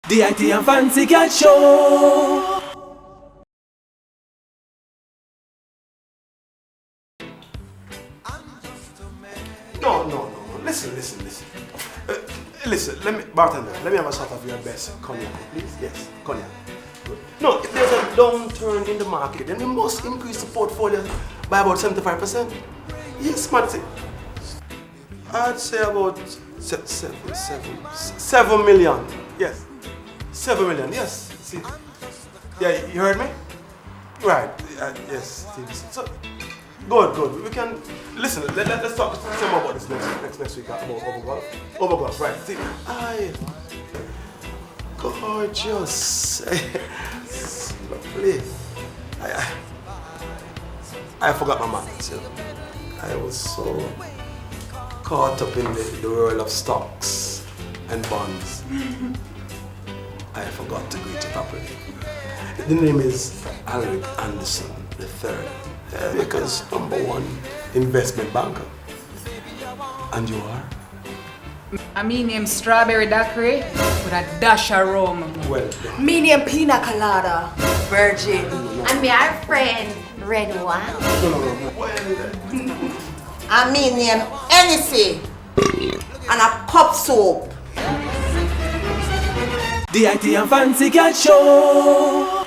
DIT and Fancy Cat Show. No. Listen. Listen, bartender, let me have a shot of your best cognac, please. Yes, cognac. Good. No, if there's a downturn in the market, then we must increase the portfolio by about 75%. Yes, Matty. I'd say about 7 million. Yes. 7 million, yes. See. Yeah, you heard me? Right. Yes. So, good. We can listen. Let's talk some more about this next week about overgolf. Overgolf, right? See, gorgeous, lovely. I forgot my manners. I was so caught up in the world of stocks and bonds. I forgot to greet you properly. The name is Alric Anderson III. Because #1 investment banker. And you are? I mean Strawberry Daiquiri with a dash of rum. Well, Me name Pina Colada, Virgin. And me our friend, Red One. no. Well, And me name Hennessy. And a cup soap. DIT and Fancy Cat Show.